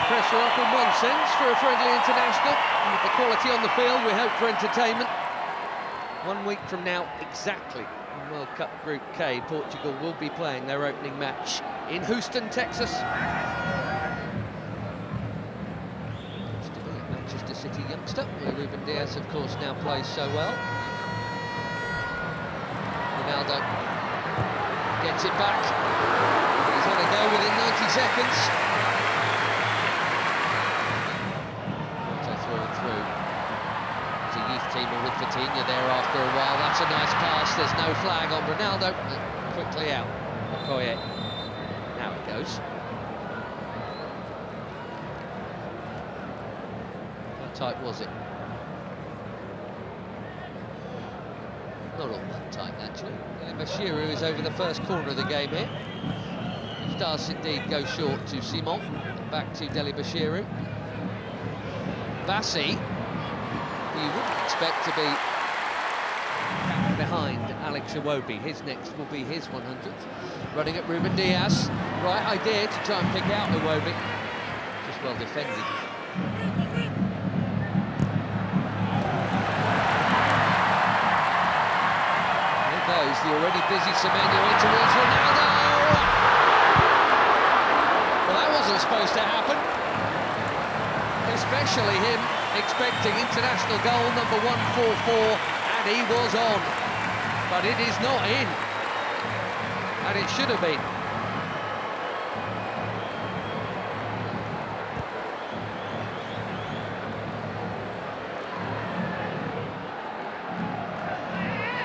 pressure off in one sense for a friendly international. And with the quality on the field, we hope for entertainment. 1 week from now, exactly, in World Cup Group K, Portugal will be playing their opening match in Houston, Texas. Used to be a Manchester City youngster, where Ruben Dias, of course, now plays so well. Ronaldo gets it back. He's had a go within 90 seconds. Through and through. There's a youth teamer with Vitinha there after a while. That's a nice pass. There's no flag on Ronaldo. Quickly out. Okoye. Now it goes. How tight was it? Not all that tight, actually. Bashiru is over the first corner of the game here. He does indeed go short to Simon. Back to Deli Bashiru. Bassi, who you wouldn't expect to be behind Alex Iwobi. His next will be his 100th. Running at Ruben Dias. Right idea to try and pick out Iwobi. Just well defended. There goes the already busy Semenyo in towards Ronaldo. Well, that wasn't supposed to happen. Especially him expecting international goal number 144, and he was on. But it is not in. And it should have been.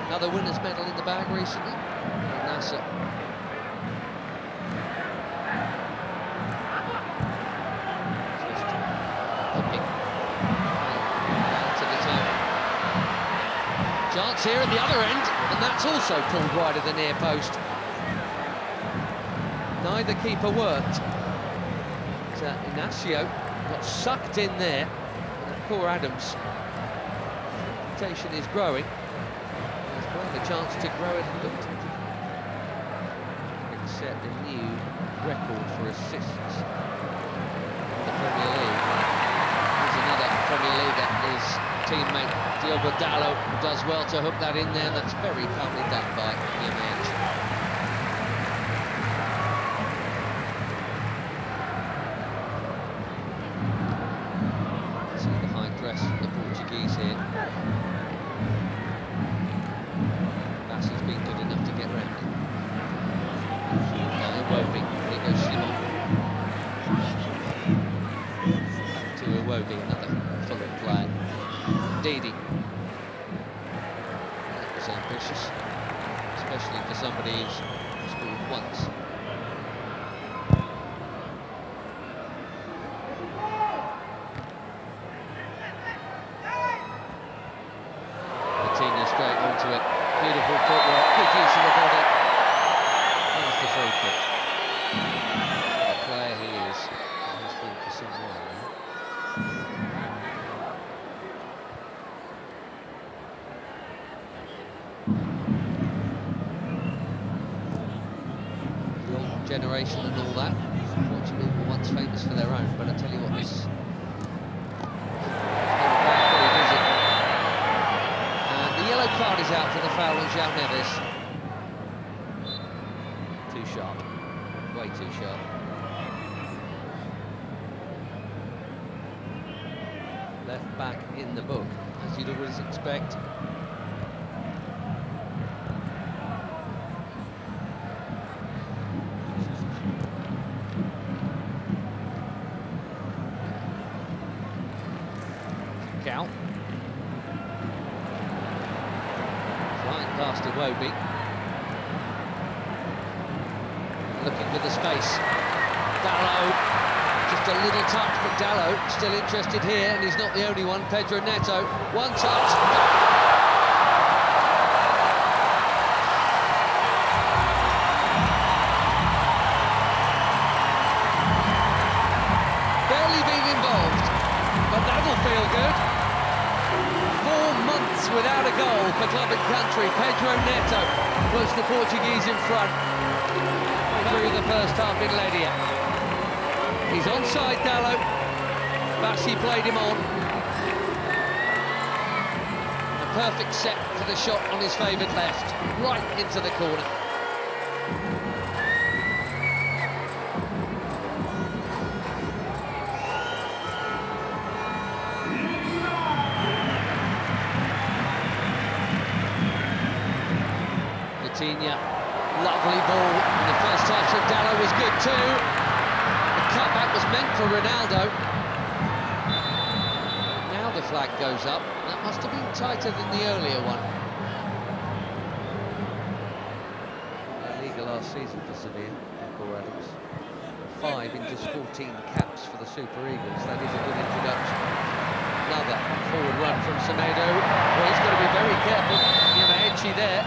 Another winner's medal in the bag recently. Nasser. Chance here at the other end, and that's also pulled wide of the near post. Neither keeper worked. But, Inacio got sucked in there. And poor Adams. Reputation is growing. He's got a chance to grow it a little. It's set a new record for assists in the Premier League. There's another Premier League that is teammate Diogo Dalot does well to hook that in there. That's very calmly done by Jimenez. See the high press from the Portuguese here. Bassi's been good enough to get round it. Iwobi, here goes Simon. Back to Iwobi, another Fulham player. Didi. That was ambitious, especially for somebody who's scored once. Vitinha straight onto it. Beautiful footwork, good use of the body. There's the free kick. The player he is, he's been for some while now. Generation and all that. Portugal were once famous for their own, but I tell you what, this and the yellow card is out for the foul on João Neves. Too sharp, way too sharp. Left back in the book, as you'd always expect. Cal. Flying past Iwobi. Looking for the space. Dalot. Just a little touch, but Dalot still interested here, and he's not the only one. Pedro Neto. One touch. Barely been involved, but that'll feel good. 4 months without a goal for club and country. Pedro Neto puts the Portuguese in front through the first half in Ledia. He's onside, Dallo. Bassi played him on. A perfect set for the shot on his favoured left, right into the corner. Lovely ball, and the first touch of Dallo was good too. The cutback was meant for Ronaldo. Now the flag goes up. That must have been tighter than the earlier one. La Liga last season for Sevilla, Michael Adams. 5 in just 14 caps for the Super Eagles. That is a good introduction. Another forward run from Semedo. Well, he's got to be very careful. Yamaechi there.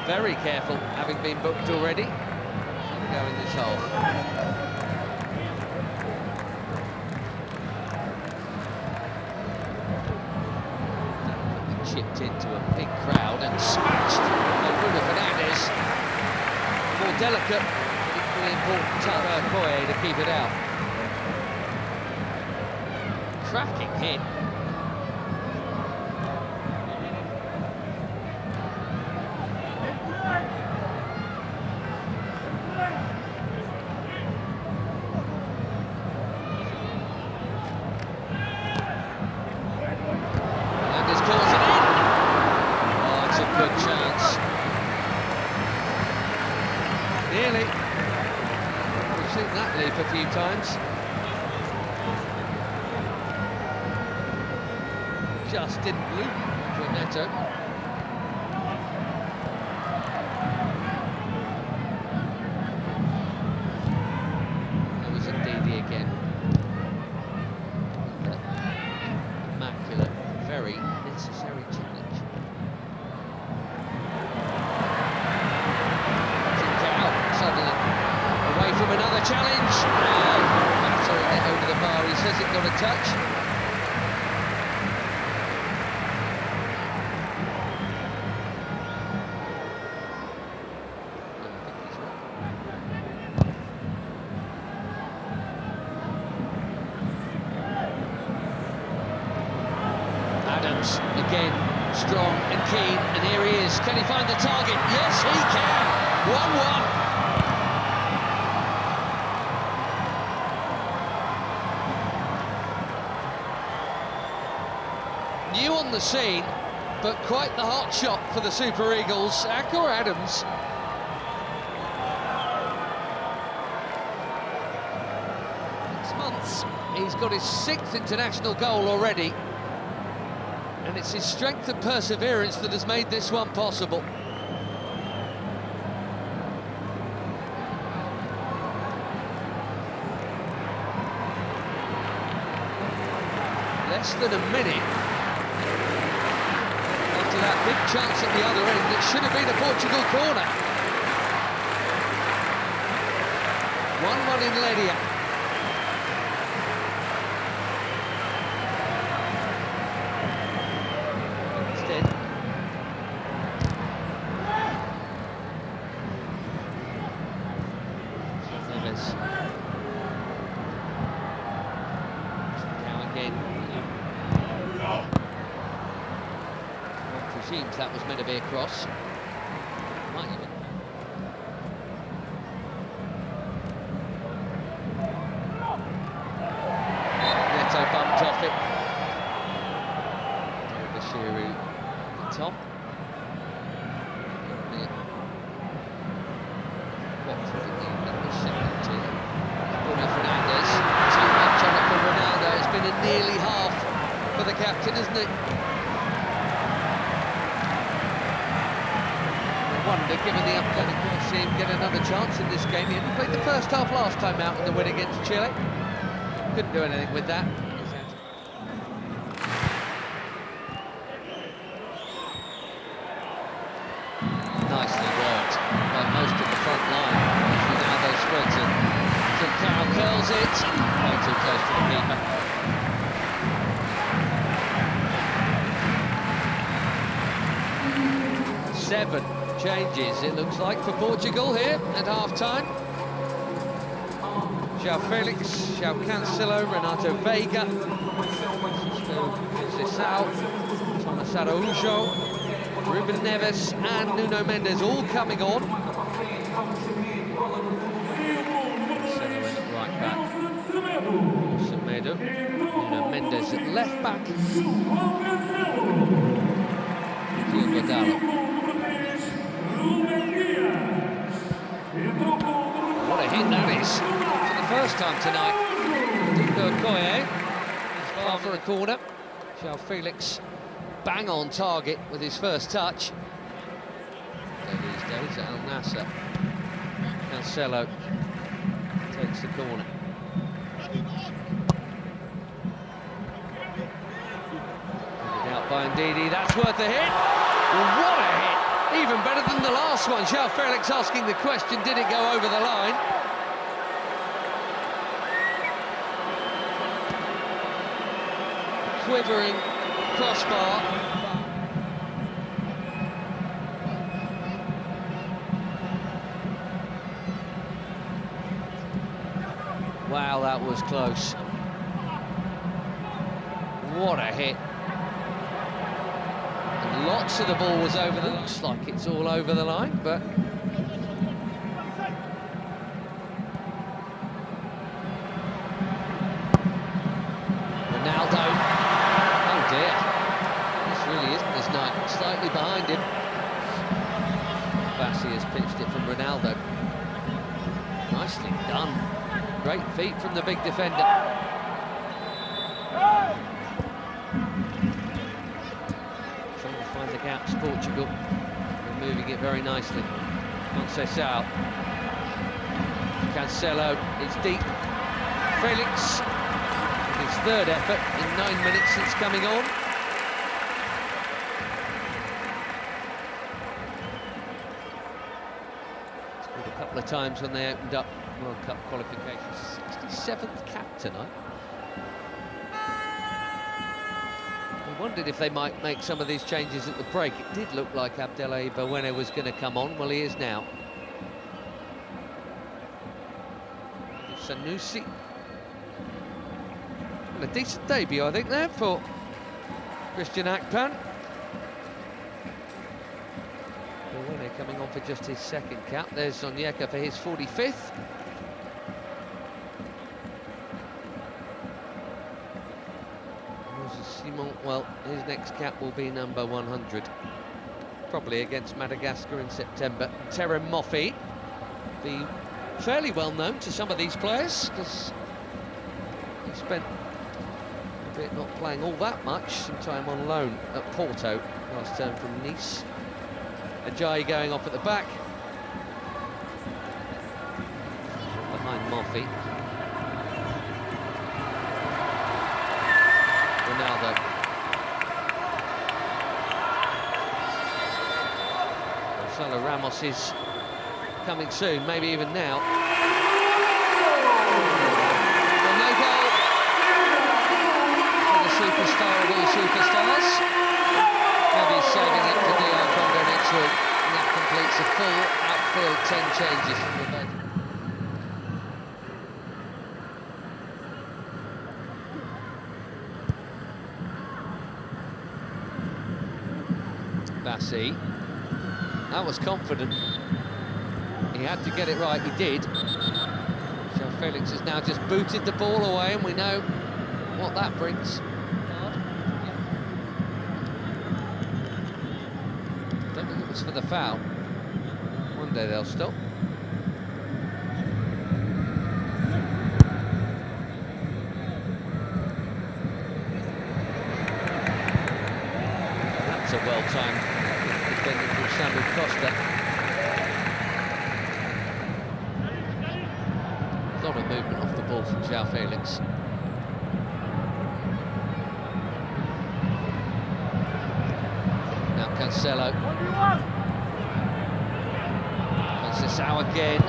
Very careful, having been booked already. Here we go in this half. Chipped into a big crowd and smashed by Bruno Fernandes. More delicate, but equally important Tara Koye to keep it out. Cracking hit. Nearly. We've seen that leap a few times. Just didn't loop for Neto. There was Ndidi again. Immaculate, very necessary challenge. Away from another challenge. Battering it over the bar. He says it got a touch. Adams again, strong and keen, and here he is. Can he find the target? Yes, he can. 1-1. New on the scene, but quite the hot shot for the Super Eagles. Akor Adams. Months, he's got his 6th international goal already, and it's his strength and perseverance that has made this one possible. Less than a minute after that big chance at the other end, it should have been a Portugal corner. 1-1 in Ledia. Instead, Neves. Now again. One presumes that was meant to be a cross. Might even. Neto bumped off it. Bashiru at the top. Watford in the second tier. Bruno Fernandes. Too much on it for Ronaldo. It's been a nearly half for the captain, isn't it? I wonder, given the upcoming, we'll see him get another chance in this game. He only played the first half last time out in the win against Chile. Couldn't do anything with that. Nicely worked by most of the front line. Ronaldo spreads it. Carroll curls it. Way too close to the keeper. Seven changes, it looks like, for Portugal here at half-time. João Felix, João Cancelo, Renato Veiga, Francisco Thomas Araújo, Ruben Neves and Nuno Mendes all coming on. Right back, Semedo, Nuno Mendes at left back, Diogo Dalot. What a hit that is, for the first time tonight. Diogo Koye is far for a corner. João Felix bang on target with his first touch. These days at Al Nassr. Cancelo takes the corner. Out by Ndidi, that's worth a hit. What a hit! Even better than the last one. João Felix asking the question, did it go over the line? Quivering crossbar. Wow, that was close. What a hit. And lots of the ball was over the... Looks like it's all over the line, but... Ronaldo. Oh dear. This really isn't his night. Slightly behind him. Bassi has pitched it from Ronaldo. Nicely done. Great feet from the big defender. Trying to find the gaps, Portugal. They're moving it very nicely. Conceição. Cancelo, it's deep. Felix, his third effort in 9 minutes since coming on. Scored a couple of times when they opened up World Cup qualifications. 67th cap tonight. We wondered if they might make some of these changes at the break. It did look like Abdelai Bawene was going to come on. Well, he is now. Sanusi. And a decent debut, I think, there for Christian Akpan. Bawene coming on for just his second cap. There's Onyeka for his 45th. Simon, well, his next cap will be number 100. Probably against Madagascar in September. Terem Moffi, be fairly well known to some of these players, because he spent a bit not playing all that much, some time on loan at Porto last term from Nice. Ajayi going off at the back. Behind Moffi. Ronaldo. Gonzalo Ramos is coming soon, maybe even now. Well, no goal for the superstar of all superstars. Maybe he's saving it for DR Congo next week, and that completes a full outfield 10 changes from the bench. Bassi, that was confident. He had to get it right, he did. João Felix has now just booted the ball away, and we know what that brings. Don't think it was for the foul. One day they'll stop. That's a well-timed defending from Samuel Costa. A lot of movement off the ball from João Felix. Now Cancelo. Conceição again.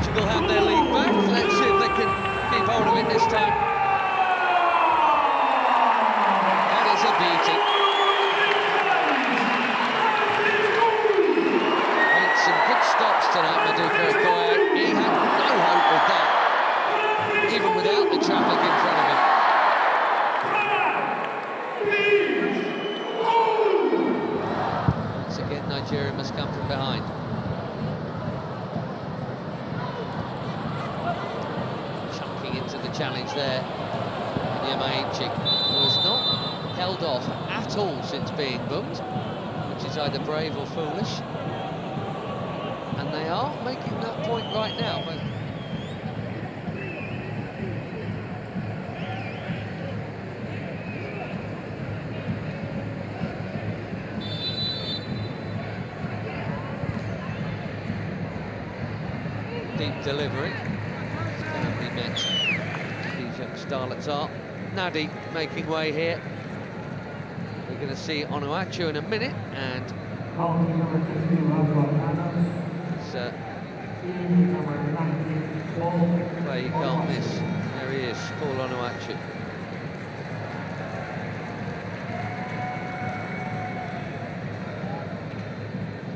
Portugal have their lead back. Let's see if they can keep hold of it this time. That is a beauty. Made some good stops tonight, Maduka Okoye. He had no hope with that, even without the traffic in front of him. Once again, Nigeria must come from behind. Into the challenge there, Nyamaichi was not held off at all since being booked, which is either brave or foolish, and they are making that point right now. Deep delivery. Met these young starlets are. Nadi making way here. We're going to see Onuachu in a minute, and it's play you can't miss. There he is, Paul Onuachu.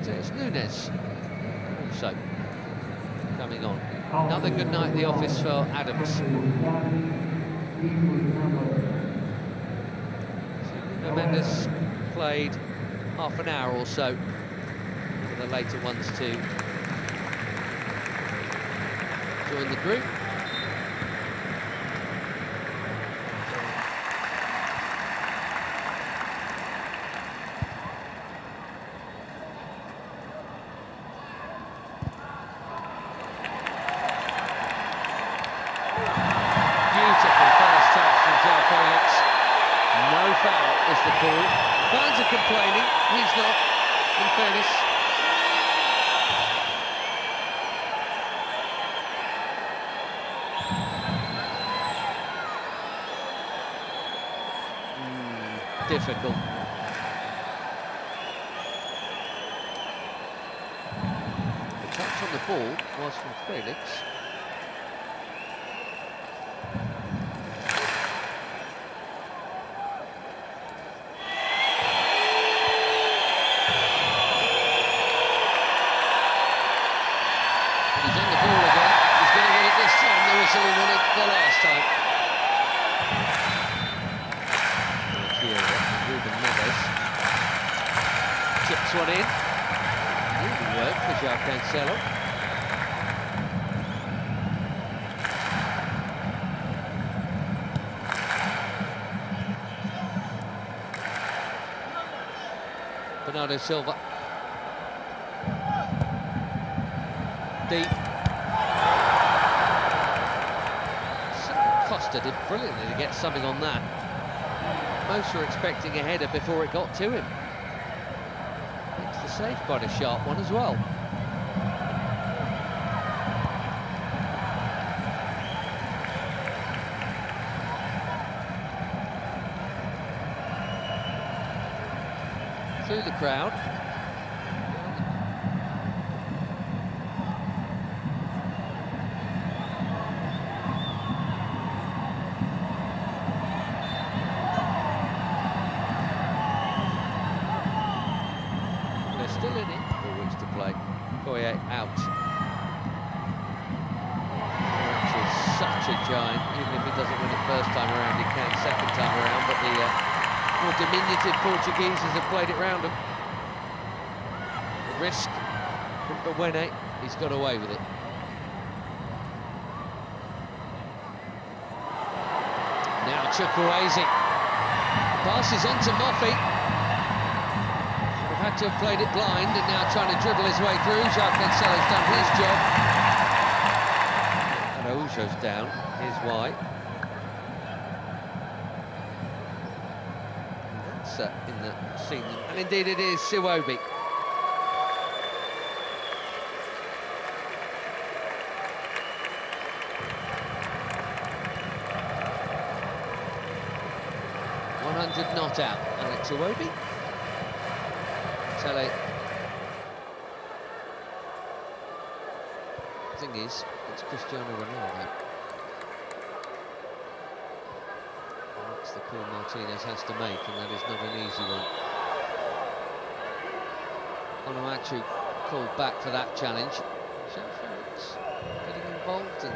So it's Nunes also coming on. Another good night at the office for Adams. So Mendes played half an hour or so for the later ones to join the group. No foul is the call. Fans are complaining, he's not, in fairness. Difficult. The touch on the ball was from Felix. He won it the last time. Ruben Neves chips one in. Really worked for João Cancelo. Bernardo Silva. Deep. Costa did brilliantly to get something on that. Most were expecting a header before it got to him. Makes the save quite a sharp one as well. Through the crowd. Still in it, 4 weeks to play. Okoye out. Which is such a giant. Even if he doesn't win it first time around, he can second time around. But the more diminutive Portugueses have played it round him. The risk from Bawene, he's got away with it. Now Chukwueze passes on to Moffi. Had to have played it blind, and now trying to dribble his way through. João Cancelo's done his job. Araujo's down, here's why. That's in the scene, and indeed it is Siwobi. Not out, Alex Iwobi. Tele thing is, it's Cristiano Ronaldo. That's the call Martinez has to make, and that is not an easy one. Onuachu called back for that challenge. Sheffield getting involved and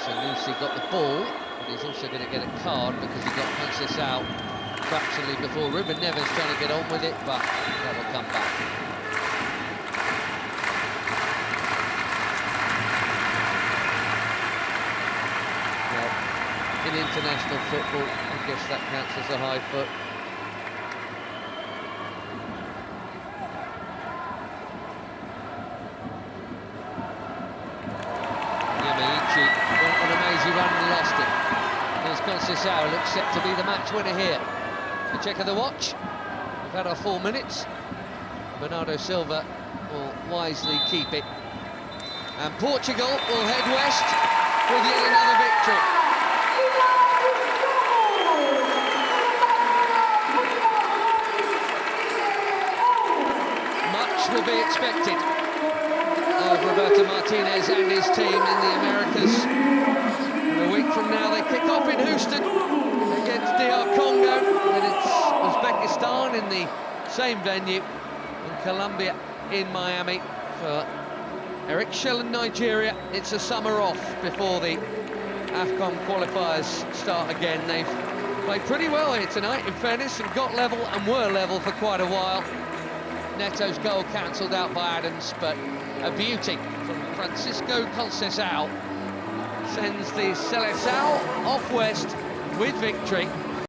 Sanusi got the ball, but he's also going to get a card because he got Francis out fractionally before. Ruben Neves trying to get on with it, but that will come back. In international football, I guess that counts as a high foot. Yamaichi went on an amazing run and lost it. Here's Conceição, looks set to be the match winner here. A check of the watch. We've had our 4 minutes. Bernardo Silva will wisely keep it. And Portugal will head west with yet another victory. Will be expected of Roberto Martinez and his team in the Americas. And a week from now they kick off in Houston against DR Congo, and it's Uzbekistan in the same venue, and Colombia in Miami for Eric Shell and Nigeria. It's a summer off before the AFCON qualifiers start again. They've played pretty well here tonight, in fairness, and got level and were level for quite a while. Neto's goal cancelled out by Adams, but a beauty from Francisco Conceição sends the Seleção off west with victory.